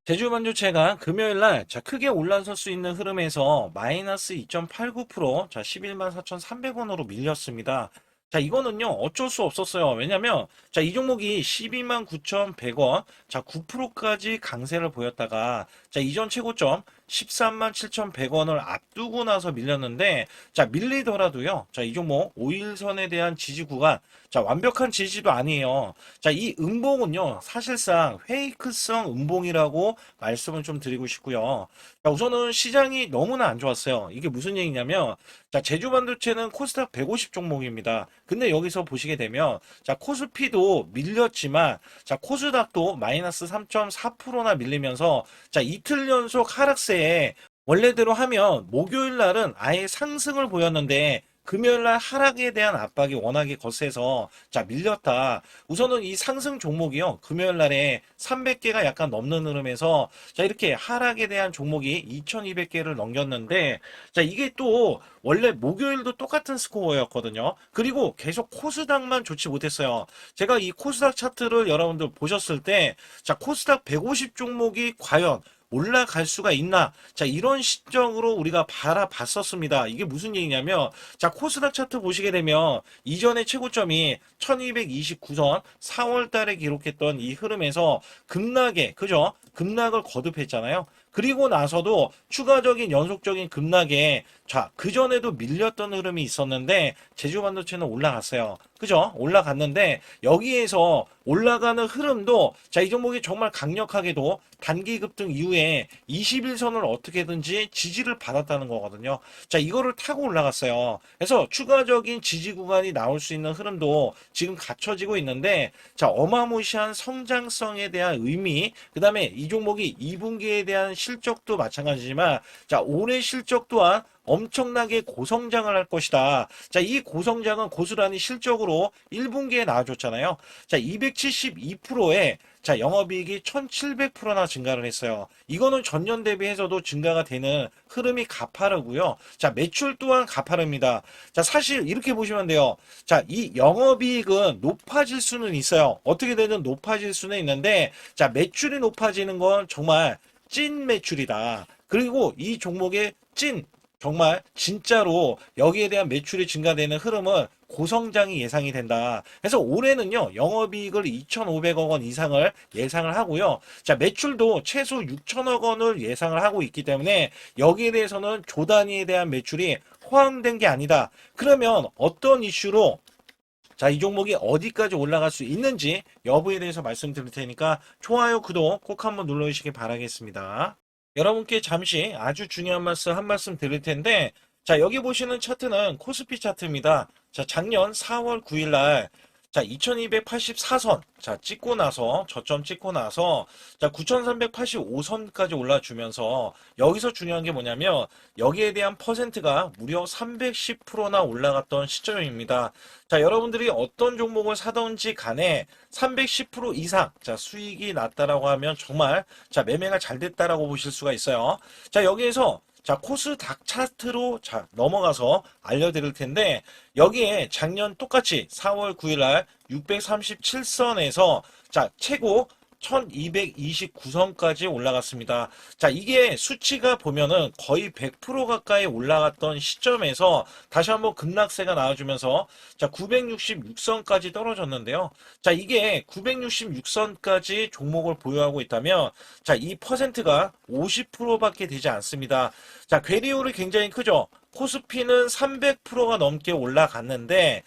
제주 반도체가 금요일 날 크게 올라설 수 있는 흐름에서 마이너스 2.89%, 11만 4,300원으로 밀렸습니다. 이거는요, 어쩔 수 없었어요. 왜냐면, 이 종목이 12만 9,100원, 9%까지 강세를 보였다가, 이전 최고점 13만 7,100원을 앞두고 나서 밀렸는데, 밀리더라도요, 이 종목 5일선에 대한 지지 구간, 완벽한 지지도 아니에요. 이 음봉은요, 사실상 페이크성 음봉이라고 말씀을 좀 드리고 싶고요. 우선은 시장이 너무나 안 좋았어요. 이게 무슨 얘기냐면, 제주 반도체는 코스닥 150 종목입니다. 근데 여기서 보시게 되면, 코스피도 밀렸지만, 코스닥도 마이너스 3.4%나 밀리면서, 이틀 연속 하락세에 원래대로 하면 목요일 날은 아예 상승을 보였는데 금요일 날 하락에 대한 압박이 워낙에 거세서 밀렸다. 우선은 이 상승 종목이요. 금요일 날에 300개가 약간 넘는 흐름에서 이렇게 하락에 대한 종목이 2200개를 넘겼는데 이게 또 원래 목요일도 똑같은 스코어였거든요. 그리고 계속 코스닥만 좋지 못했어요. 제가 이 코스닥 차트를 여러분들 보셨을 때 코스닥 150 종목이 과연 올라갈 수가 있나? 이런 시점으로 우리가 바라봤었습니다. 이게 무슨 얘기냐면, 코스닥 차트 보시게 되면, 이전의 최고점이 1229선 4월 달에 기록했던 이 흐름에서 급락에, 그죠? 급락을 거듭했잖아요. 그리고 나서도 추가적인 연속적인 급락에, 그전에도 밀렸던 흐름이 있었는데, 제주반도체는 올라갔어요. 그죠? 올라갔는데, 여기에서 올라가는 흐름도, 이 종목이 정말 강력하게도 단기 급등 이후에 21선을 어떻게든지 지지를 받았다는 거거든요. 이거를 타고 올라갔어요. 그래서 추가적인 지지 구간이 나올 수 있는 흐름도 지금 갖춰지고 있는데, 어마무시한 성장성에 대한 의미, 그 다음에 이 종목이 2분기에 대한 실적도 마찬가지지만, 올해 실적 또한 엄청나게 고성장을 할 것이다. 이 고성장은 고스란히 실적으로 1분기에 나와줬잖아요. 272%에 영업이익이 1700%나 증가를 했어요. 이거는 전년 대비해서도 증가가 되는 흐름이 가파르고요. 매출 또한 가파릅니다. 사실 이렇게 보시면 돼요. 이 영업이익은 높아질 수는 있어요. 어떻게 되든 높아질 수는 있는데, 매출이 높아지는 건 정말 찐 매출이다. 그리고 이 종목의 정말 진짜로 여기에 대한 매출이 증가되는 흐름은 고성장이 예상이 된다. 그래서 올해는요, 영업이익을 2,500억 원 이상을 예상을 하고요. 매출도 최소 6천억 원을 예상을 하고 있기 때문에 여기에 대해서는 조 단위에 대한 매출이 포함된 게 아니다. 그러면 어떤 이슈로 이 종목이 어디까지 올라갈 수 있는지 여부에 대해서 말씀드릴 테니까 좋아요, 구독 꼭 한번 눌러주시기 바라겠습니다. 여러분께 잠시 아주 중요한 말씀 한 말씀 드릴 텐데, 여기 보시는 차트는 코스피 차트입니다. 작년 4월 9일 날, 2284선, 찍고 나서, 저점 찍고 나서, 9385선까지 올라주면서, 여기서 중요한 게 뭐냐면, 여기에 대한 퍼센트가 무려 310%나 올라갔던 시점입니다. 여러분들이 어떤 종목을 사던지 간에 310% 이상, 수익이 났다라고 하면 정말, 매매가 잘 됐다라고 보실 수가 있어요. 여기에서 코스닥 차트로 넘어가서 알려드릴 텐데, 여기에 작년 똑같이 4월 9일 날 637선에서 최고 1229선까지 올라갔습니다. 이게 수치가 보면은 거의 100% 가까이 올라갔던 시점에서 다시 한번 급락세가 나와주면서 966선까지 떨어졌는데요. 이게 966선까지 종목을 보유하고 있다면 이 퍼센트가 50%밖에 되지 않습니다. 괴리율이 굉장히 크죠. 코스피는 300%가 넘게 올라갔는데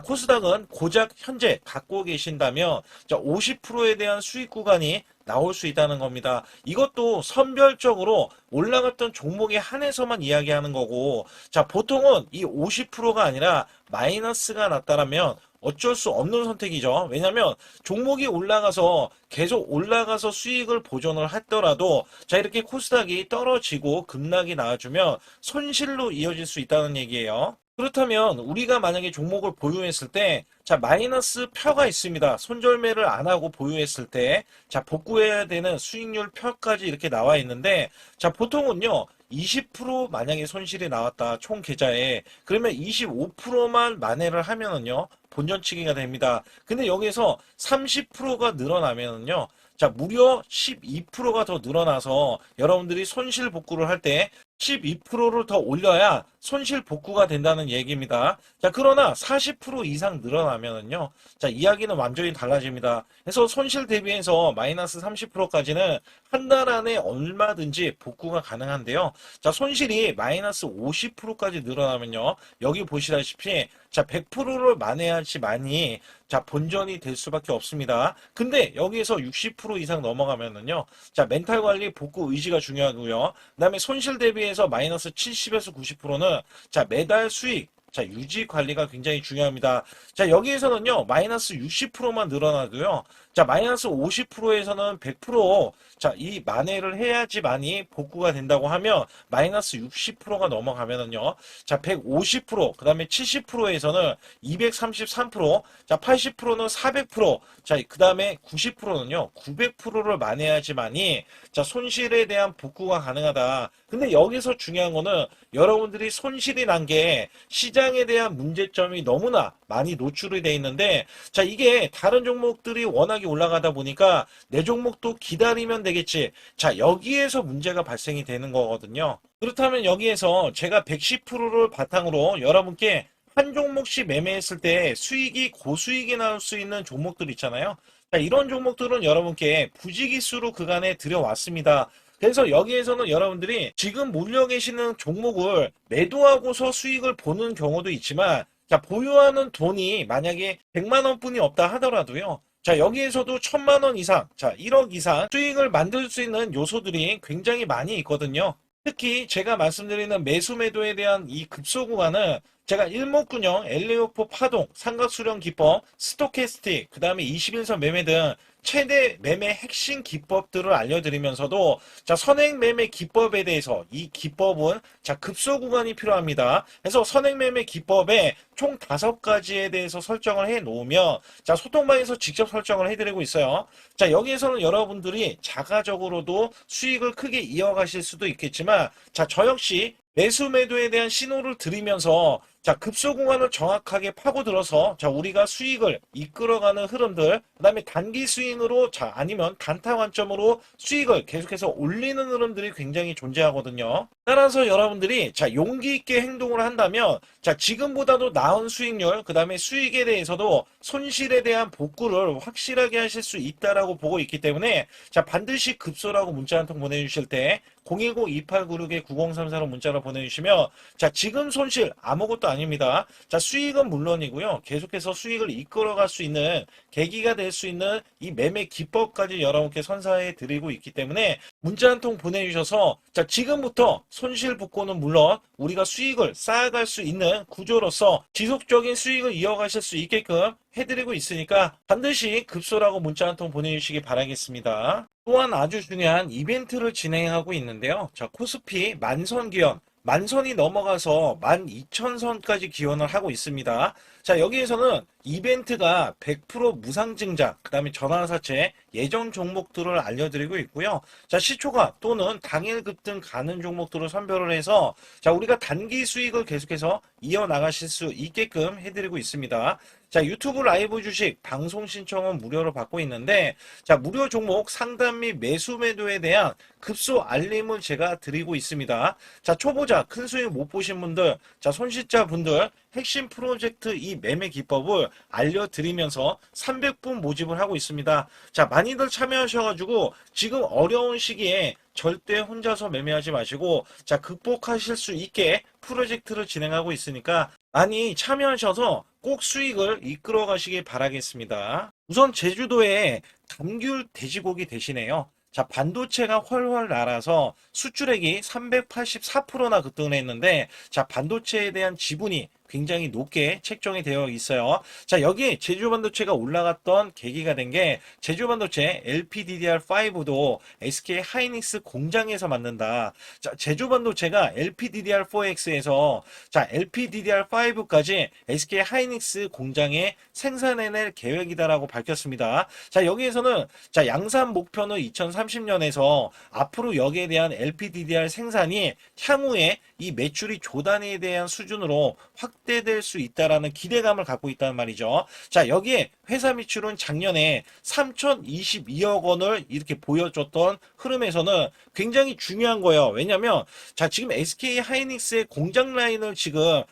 코스닥은 고작 현재 갖고 계신다면 50%에 대한 수익 구간이 나올 수 있다는 겁니다. 이것도 선별적으로 올라갔던 종목에 한해서만 이야기하는 거고, 보통은 이 50%가 아니라 마이너스가 났다라면 어쩔 수 없는 선택이죠. 왜냐하면 종목이 올라가서 계속 올라가서 수익을 보존을 했더라도 이렇게 코스닥이 떨어지고 급락이 나와주면 손실로 이어질 수 있다는 얘기예요. 그렇다면 우리가 만약에 종목을 보유했을 때 마이너스 표가 있습니다. 손절매를 안 하고 보유했을 때 복구해야 되는 수익률 표까지 이렇게 나와 있는데 보통은요 20% 만약에 손실이 나왔다 총 계좌에 그러면 25%만 만회를 하면은요 본전치기가 됩니다. 근데 여기서 30%가 늘어나면은요 자, 무려 12%가 더 늘어나서 여러분들이 손실 복구를 할 때 12%를 더 올려야 손실 복구가 된다는 얘기입니다. 자, 그러나 40% 이상 늘어나면은요. 자, 이야기는 완전히 달라집니다. 그래서 손실 대비해서 마이너스 30%까지는 한 달 안에 얼마든지 복구가 가능한데요. 자, 손실이 마이너스 50%까지 늘어나면요. 여기 보시다시피 자, 100%를 만회하지만이 자, 본전이 될 수밖에 없습니다. 근데 여기에서 60% 이상 넘어가면은요. 자, 멘탈 관리 복구 의지가 중요하고요. 그다음에 손실 대비해서 마이너스 70에서 90%는 자, 매달 수익 자, 유지 관리가 굉장히 중요합니다. 자, 여기에서는요, 마이너스 60%만 늘어나도요, 자, 마이너스 50%에서는 100%, 자, 이 만회를 해야지만이 복구가 된다고 하면, 마이너스 60%가 넘어가면은요, 자, 150%, 그 다음에 70%에서는 233%, 자, 80%는 400%, 자, 그 다음에 90%는요, 900%를 만회해야지만이, 자, 손실에 대한 복구가 가능하다. 근데 여기서 중요한 거는 여러분들이 손실이 난 게 시장에 대한 문제점이 너무나 많이 노출이 돼 있는데 자 이게 다른 종목들이 워낙에 올라가다 보니까 내 종목도 기다리면 되겠지. 자 여기에서 문제가 발생이 되는 거거든요. 그렇다면 여기에서 제가 110%를 바탕으로 여러분께 한 종목씩 매매했을 때 수익이 고수익이 나올 수 있는 종목들 있잖아요. 자, 이런 종목들은 여러분께 부지기수로 그간에 들여왔습니다. 그래서 여기에서는 여러분들이 지금 몰려 계시는 종목을 매도하고서 수익을 보는 경우도 있지만 자, 보유하는 돈이 만약에 100만 원뿐이 없다 하더라도요. 자, 여기에서도 1000만 원 이상, 자, 1억 이상 수익을 만들 수 있는 요소들이 굉장히 많이 있거든요. 특히 제가 말씀드리는 매수 매도에 대한 이 급소 구간은 제가 일목균형, 엘리오포 파동, 삼각수렴 기법, 스토캐스틱, 그 다음에 21선 매매 등 최대 매매 핵심 기법들을 알려드리면서도 자 선행 매매 기법에 대해서 이 기법은 자 급소 구간이 필요합니다. 그래서 선행 매매 기법에 총 5가지에 대해서 설정을 해 놓으면 자 소통방에서 직접 설정을 해드리고 있어요. 자 여기에서는 여러분들이 자가적으로도 수익을 크게 이어가실 수도 있겠지만 자 저 역시 매수 매도에 대한 신호를 드리면서 자 급소 구간을 정확하게 파고들어서 자 우리가 수익을 이끌어가는 흐름들 그다음에 단기 스윙으로 자 아니면 단타 관점으로 수익을 계속해서 올리는 흐름들이 굉장히 존재하거든요. 따라서 여러분들이 자 용기 있게 행동을 한다면 자 지금보다도 나은 수익률 그다음에 수익에 대해서도 손실에 대한 복구를 확실하게 하실 수 있다라고 보고 있기 때문에 자 반드시 급소라고 문자 한 통 보내주실 때 010-2896-9034로 문자로 보내주시면 자 지금 손실 아무것도 아닙니다. 자 수익은 물론이고요. 계속해서 수익을 이끌어갈 수 있는 계기가 될 수 있는 이 매매 기법까지 여러분께 선사해 드리고 있기 때문에 문자 한 통 보내주셔서 자 지금부터 손실 복구는 물론 우리가 수익을 쌓아갈 수 있는 구조로서 지속적인 수익을 이어가실 수 있게끔 해드리고 있으니까 반드시 급소라고 문자 한 통 보내주시기 바라겠습니다. 또한 아주 중요한 이벤트를 진행하고 있는데요. 자, 코스피 만선 기원, 만선이 넘어가서 12,000선까지 기원을 하고 있습니다. 자, 여기에서는 이벤트가 100% 무상증자, 그 다음에 전환사채, 예정 종목들을 알려드리고 있고요. 자, 시초가 또는 당일 급등 가는 종목들을 선별을 해서 자, 우리가 단기 수익을 계속해서 이어나가실 수 있게끔 해드리고 있습니다. 자, 유튜브 라이브 주식 방송 신청은 무료로 받고 있는데 자, 무료 종목 상담 및 매수 매도에 대한 급소 알림을 제가 드리고 있습니다. 자, 초보자 큰 수익 못 보신 분들, 자, 손실자 분들 핵심 프로젝트 이 매매 기법을 알려드리면서 300분 모집을 하고 있습니다. 자, 많이들 참여하셔가지고 지금 어려운 시기에 절대 혼자서 매매하지 마시고 자 극복하실 수 있게 프로젝트를 진행하고 있으니까 많이 참여하셔서 꼭 수익을 이끌어 가시길 바라겠습니다. 우선 제주도에 감귤 돼지고기 대신에요. 자, 반도체가 훨훨 날아서 수출액이 384%나 급등을 했는데 자, 반도체에 대한 지분이 굉장히 높게 책정이 되어 있어요. 자, 여기 제주반도체가 올라갔던 계기가 된 게 제주반도체 LPDDR5도 SK 하이닉스 공장에서 만든다. 자, 제주반도체가 LPDDR4X에서 자, LPDDR5까지 SK 하이닉스 공장에 생산해낼 계획이다라고 밝혔습니다. 자, 여기에서는 자, 양산 목표는 2030년에서 앞으로 여기에 대한 LPDDR 생산이 향후에 이 매출이 조 단위에 대한 수준으로 확 확대될 수 있다라는 기대감을 갖고 있다는 말이죠. 자, 여기에 회사 매출은 작년에 3,022억 원을 이렇게 보여줬던 흐름에서는 굉장히 중요한 거예요. 왜냐면 자, 지금 SK 하이닉스의 공장 라인을 지금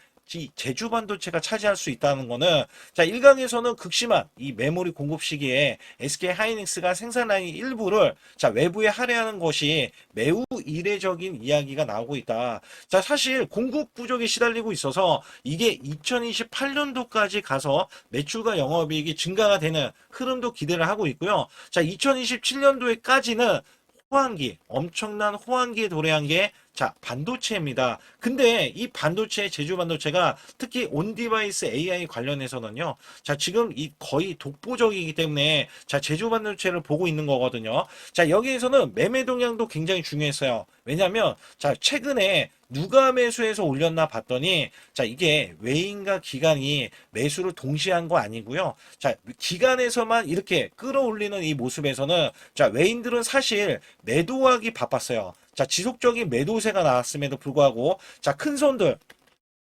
제주 반도체가 차지할 수 있다는 거는 자, 일각에서는 극심한 이 메모리 공급 시기에 SK 하이닉스가 생산 라인 일부를 자, 외부에 할애하는 것이 매우 이례적인 이야기가 나오고 있다. 자, 사실 공급 부족에 시달리고 있어서 이게 2028년도까지 가서 매출과 영업이익이 증가가 되는 흐름도 기대를 하고 있고요. 자, 2027년도에까지는 호황기, 엄청난 호황기에 도래한 게 자, 반도체입니다. 근데 이 반도체, 제주 반도체가 특히 온디바이스 AI 관련해서는요. 자, 지금 이 거의 독보적이기 때문에 자, 제주 반도체를 보고 있는 거거든요. 자, 여기에서는 매매 동향도 굉장히 중요했어요. 왜냐면 자, 최근에 누가 매수해서 올렸나 봤더니 자, 이게 외인과 기관이 매수를 동시에 한 거 아니고요. 자, 기관에서만 이렇게 끌어올리는 이 모습에서는 자, 외인들은 사실 매도하기 바빴어요. 자, 지속적인 매도세가 나왔음에도 불구하고 자, 큰 손들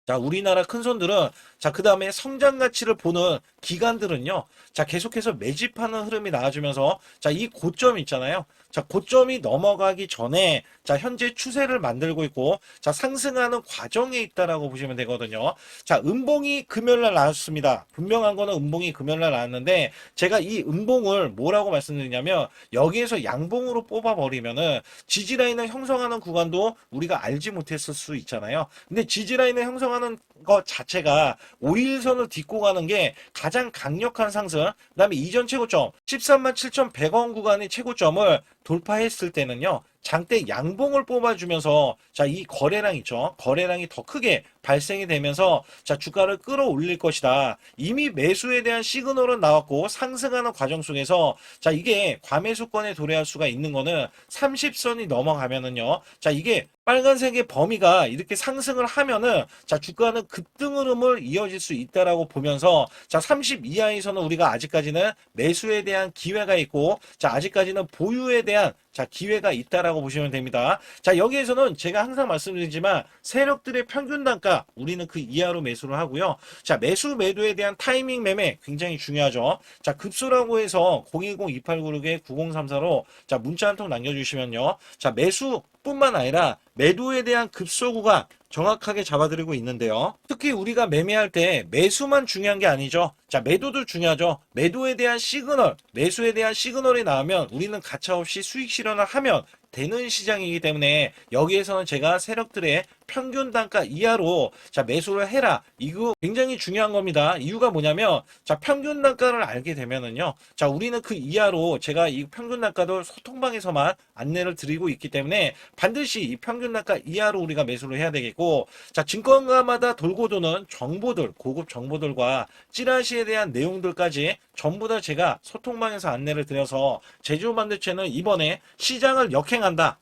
자, 우리나라 큰 손들은 자, 그 다음에 성장 가치를 보는 기관들은요. 자, 계속해서 매집하는 흐름이 나와주면서 자, 이 고점 있잖아요. 자, 고점이 넘어가기 전에 자, 현재 추세를 만들고 있고 자, 상승하는 과정에 있다라고 보시면 되거든요. 자, 음봉이 금요일날 나왔습니다. 분명한 거는 음봉이 금요일날 나왔는데 제가 이 음봉을 뭐라고 말씀드리냐면 여기에서 양봉으로 뽑아버리면은 지지라인을 형성하는 구간도 우리가 알지 못했을 수 있잖아요. 근데 지지라인을 형성하는 것 자체가 5일선을 딛고 가는 게 가장 강력한 상승. 그 다음에 이전 최고점 13만 7,100원 구간의 최고점을 돌파했을 때는요. 장대 양봉을 뽑아주면서 자, 이 거래량 있죠. 거래량이 더 크게 발생이 되면서 자, 주가를 끌어올릴 것이다. 이미 매수에 대한 시그널은 나왔고 상승하는 과정 속에서 자, 이게 과매수권에 도래할 수가 있는 거는 30선이 넘어가면은요. 자, 이게 빨간색의 범위가 이렇게 상승을 하면은 자, 주가는 급등 흐름을 이어질 수 있다라고 보면서 자, 30 이하에서는 우리가 아직까지는 매수에 대한 기회가 있고 자, 아직까지는 보유에 대한 자, 기회가 있다라고 보시면 됩니다. 자, 여기에서는 제가 항상 말씀드리지만 세력들의 평균 단가 우리는 그 이하로 매수를 하고요. 자, 매수 매도에 대한 타이밍 매매 굉장히 중요하죠. 자, 급소라고 해서 010-2896-9034로 자, 문자 한 통 남겨주시면요. 자, 매수뿐만 아니라 매도에 대한 급소 구간 정확하게 잡아드리고 있는데요. 특히 우리가 매매할 때 매수만 중요한 게 아니죠. 자, 매도도 중요하죠. 매도에 대한 시그널, 매수에 대한 시그널이 나오면 우리는 가차없이 수익 실현을 하면 되는 시장이기 때문에 여기에서는 제가 세력들의 평균 단가 이하로 자, 매수를 해라. 이거 굉장히 중요한 겁니다. 이유가 뭐냐면 자, 평균 단가를 알게 되면은요. 자, 우리는 그 이하로 제가 이 평균 단가도 소통방에서만 안내를 드리고 있기 때문에 반드시 이 평균 단가 이하로 우리가 매수를 해야 되겠고 자, 증권가마다 돌고 도는 정보들, 고급 정보들과 찌라시에 대한 내용들까지 전부 다 제가 소통방에서 안내를 드려서 제주 반도체는 이번에 시장을 역행한다.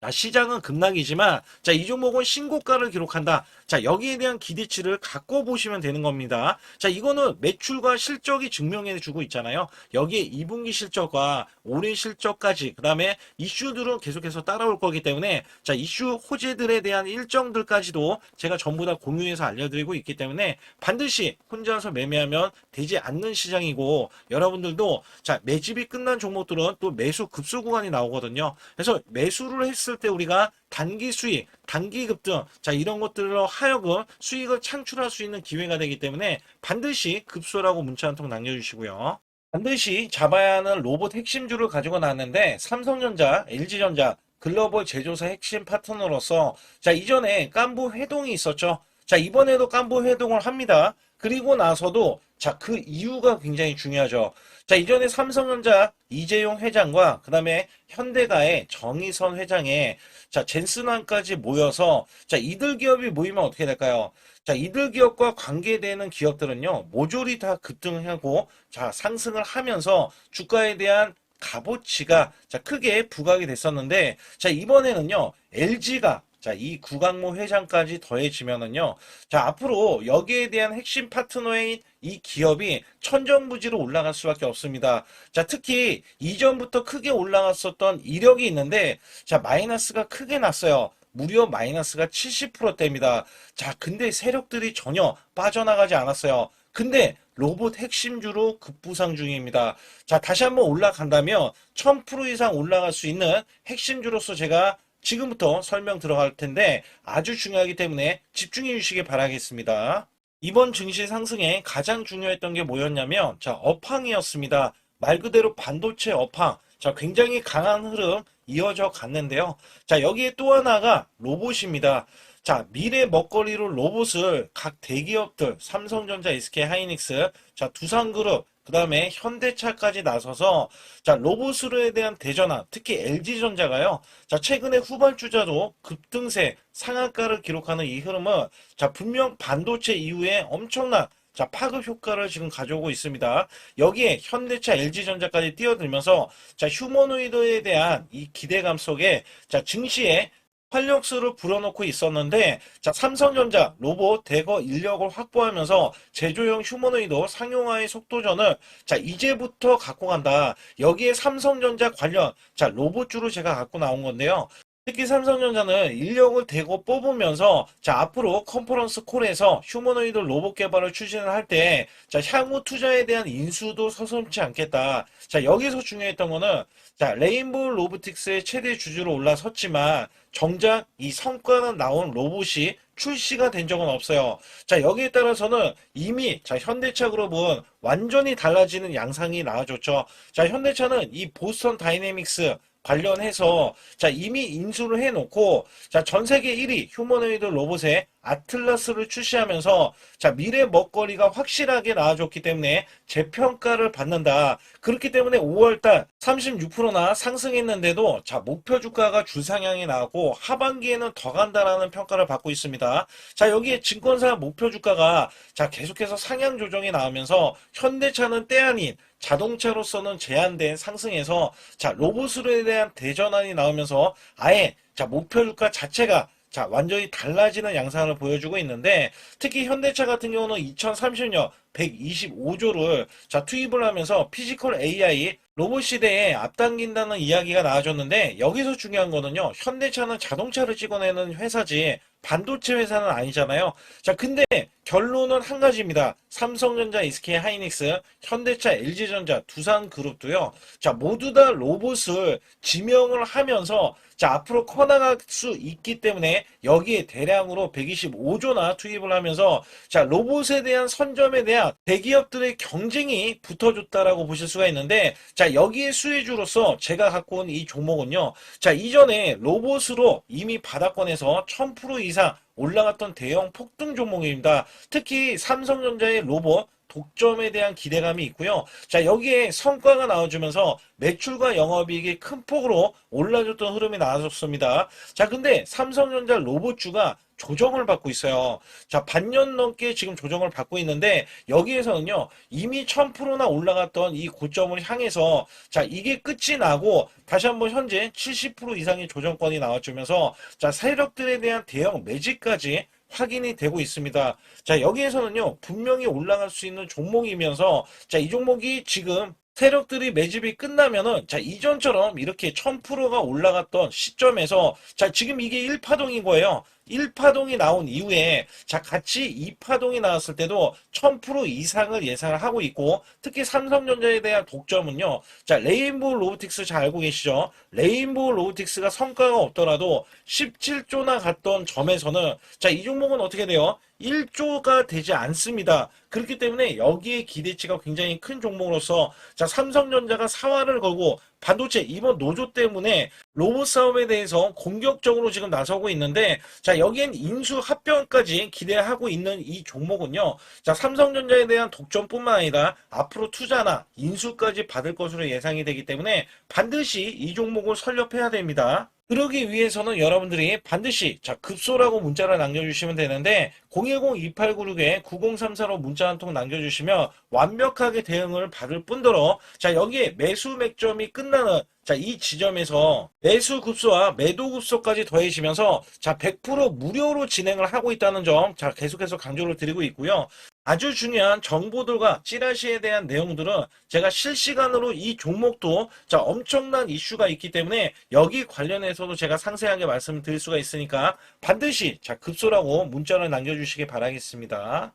자, 시장은 급락이지만 자, 이 종목은 신고가를 기록한다. 자, 여기에 대한 기대치를 갖고 보시면 되는 겁니다. 자, 이거는 매출과 실적이 증명해 주고 있잖아요. 여기에 2분기 실적과 올해 실적까지 그다음에 이슈들은 계속해서 따라올 거기 때문에 자, 이슈 호재들에 대한 일정들까지도 제가 전부 다 공유해서 알려드리고 있기 때문에 반드시 혼자서 매매하면 되지 않는 시장이고 여러분들도 자, 매집이 끝난 종목들은 또 매수 급소 구간이 나오거든요. 그래서 매수를 했을 때 우리가 단기 수익, 단기 급등, 자, 이런 것들로 하여금 수익을 창출할 수 있는 기회가 되기 때문에 반드시 급소라고 문자 한 통 남겨주시고요. 반드시 잡아야 하는 로봇 핵심주를 가지고 나왔는데 삼성전자, LG전자, 글로벌 제조사 핵심 파트너로서 자, 이전에 깐부 회동이 있었죠. 자, 이번에도 깐부 회동을 합니다. 그리고 나서도 자, 그 이유가 굉장히 중요하죠. 자, 이전에 삼성전자 이재용 회장과 그 다음에 현대가의 정의선 회장의 자, 젠슨왕까지 모여서 자, 이들 기업이 모이면 어떻게 될까요? 자, 이들 기업과 관계되는 기업들은요, 모조리 다 급등하고 자, 상승을 하면서 주가에 대한 값어치가 자, 크게 부각이 됐었는데 자, 이번에는요, LG가 자, 이 구강모 회장까지 더해지면은요. 자, 앞으로 여기에 대한 핵심 파트너인 이 기업이 천정부지로 올라갈 수밖에 없습니다. 자, 특히 이전부터 크게 올라갔었던 이력이 있는데 자, 마이너스가 크게 났어요. 무려 마이너스가 70%대입니다. 자, 근데 세력들이 전혀 빠져나가지 않았어요. 근데 로봇 핵심주로 급부상 중입니다. 자, 다시 한번 올라간다면 1000% 이상 올라갈 수 있는 핵심주로서 제가 지금부터 설명 들어갈 텐데 아주 중요하기 때문에 집중해 주시기 바라겠습니다. 이번 증시 상승에 가장 중요했던 게 뭐였냐면, 자, 업황이었습니다. 말 그대로 반도체 업황. 자, 굉장히 강한 흐름 이어져 갔는데요. 자, 여기에 또 하나가 로봇입니다. 자, 미래 먹거리로 로봇을 각 대기업들, 삼성전자, SK 하이닉스, 자, 두산그룹, 그 다음에 현대차까지 나서서, 자, 로봇으로에 대한 대전환, 특히 LG전자가요. 자, 최근에 후발주자도 급등세, 상한가를 기록하는 이 흐름은, 자, 분명 반도체 이후에 엄청난, 자, 파급 효과를 지금 가져오고 있습니다. 여기에 현대차, LG전자까지 뛰어들면서, 자, 휴머노이드에 대한 이 기대감 속에, 자, 증시에 활력소를 불어넣고 있었는데, 자, 삼성전자 로봇 대거 인력을 확보하면서 제조용 휴머노이드 상용화의 속도전을, 자, 이제부터 갖고 간다. 여기에 삼성전자 관련, 자, 로봇주로 제가 갖고 나온 건데요. 특히 삼성전자는 인력을 대거 뽑으면서, 자, 앞으로 컨퍼런스 콜에서 휴머노이드 로봇 개발을 추진을 할 때, 자, 향후 투자에 대한 인수도 서슴지 않겠다. 자, 여기서 중요했던 거는, 자, 레인보우 로보틱스의 최대 주주로 올라섰지만 정작 이 성과는 나온 로봇이 출시가 된 적은 없어요. 자, 여기에 따라서는 이미, 자, 현대차 그룹은 완전히 달라지는 양상이 나와줬죠. 자, 현대차는 이 보스턴 다이내믹스 관련해서, 자, 이미 인수를 해놓고, 자, 전 세계 1위 휴머노이드 로봇의 아틀라스를 출시하면서, 자, 미래 먹거리가 확실하게 나와줬기 때문에 재평가를 받는다. 그렇기 때문에 5월달 36%나 상승했는데도, 자, 목표 주가가 주상향이 나왔고 하반기에는 더 간다라는 평가를 받고 있습니다. 자, 여기에 증권사 목표 주가가, 자, 계속해서 상향 조정이 나오면서 현대차는 때 아닌 자동차로서는 제한된 상승에서, 자, 로봇으로에 대한 대전환이 나오면서 아예, 자, 목표 주가 자체가, 자, 완전히 달라지는 양상을 보여주고 있는데, 특히 현대차 같은 경우는 2030년 125조를, 자, 투입을 하면서 피지컬 AI 로봇 시대에 앞당긴다는 이야기가 나와줬는데, 여기서 중요한 거는요, 현대차는 자동차를 찍어내는 회사지 반도체 회사는 아니잖아요. 자, 근데 결론은 한 가지입니다. 삼성전자, SK하이닉스, 현대차, LG전자, 두산그룹도요. 자, 모두 다 로봇을 지명을 하면서, 자, 앞으로 커나갈 수 있기 때문에 여기에 대량으로 125조나 투입을 하면서, 자, 로봇에 대한 선점에 대한 대기업들의 경쟁이 붙어줬다라고 보실 수가 있는데, 자, 여기에 수혜주로서 제가 갖고 온 이 종목은요. 자, 이전에 로봇으로 이미 바닥권에서 1000% 이상 올라갔던 대형 폭등 종목입니다. 특히 삼성전자의 로봇 독점에 대한 기대감이 있고요. 자, 여기에 성과가 나와주면서 매출과 영업이익이 큰 폭으로 올라줬던 흐름이 나왔습니다. 자, 근데 삼성전자 로봇주가 조정을 받고 있어요. 자, 반년 넘게 지금 조정을 받고 있는데, 여기에서는요, 이미 1000%나 올라갔던 이 고점을 향해서, 자, 이게 끝이 나고, 다시 한번 현재 70% 이상의 조정권이 나와주면서, 자, 세력들에 대한 대형 매집까지 확인이 되고 있습니다. 자, 여기에서는요, 분명히 올라갈 수 있는 종목이면서, 자, 이 종목이 지금 세력들이 매집이 끝나면은, 자, 이전처럼 이렇게 1000%가 올라갔던 시점에서, 자, 지금 이게 1파동인 거예요. 1파동이 나온 이후에, 자, 같이 2파동이 나왔을 때도 1000% 이상을 예상을 하고 있고, 특히 삼성전자에 대한 독점은요, 자, 레인보우 로보틱스 잘 알고 계시죠? 레인보우 로보틱스가 성과가 없더라도 17조나 갔던 점에서는, 자, 이 종목은 어떻게 돼요? 1조가 되지 않습니다. 그렇기 때문에 여기에 기대치가 굉장히 큰 종목으로서, 자, 삼성전자가 사활을 걸고 반도체 이번 노조 때문에 로봇 사업에 대해서 공격적으로 지금 나서고 있는데, 자, 여기엔 인수 합병까지 기대하고 있는 이 종목은요, 자, 삼성전자에 대한 독점뿐만 아니라 앞으로 투자나 인수까지 받을 것으로 예상이 되기 때문에 반드시 이 종목을 설립해야 됩니다. 그러기 위해서는 여러분들이 반드시, 자, 급소라고 문자를 남겨주시면 되는데, 010-2896-9034로 문자 한 통 남겨주시면 완벽하게 대응을 받을 뿐더러, 자, 여기에 매수 맥점이 끝나는, 자, 이 지점에서 매수 급소와 매도 급소까지 더해지면서 자, 100% 무료로 진행을 하고 있다는 점, 자, 계속해서 강조를 드리고 있고요. 아주 중요한 정보들과 찌라시에 대한 내용들은 제가 실시간으로 이 종목도 자, 엄청난 이슈가 있기 때문에 여기 관련해서도 제가 상세하게 말씀드릴 수가 있으니까 반드시 자, 급소라고 문자를 남겨주시기 바라겠습니다.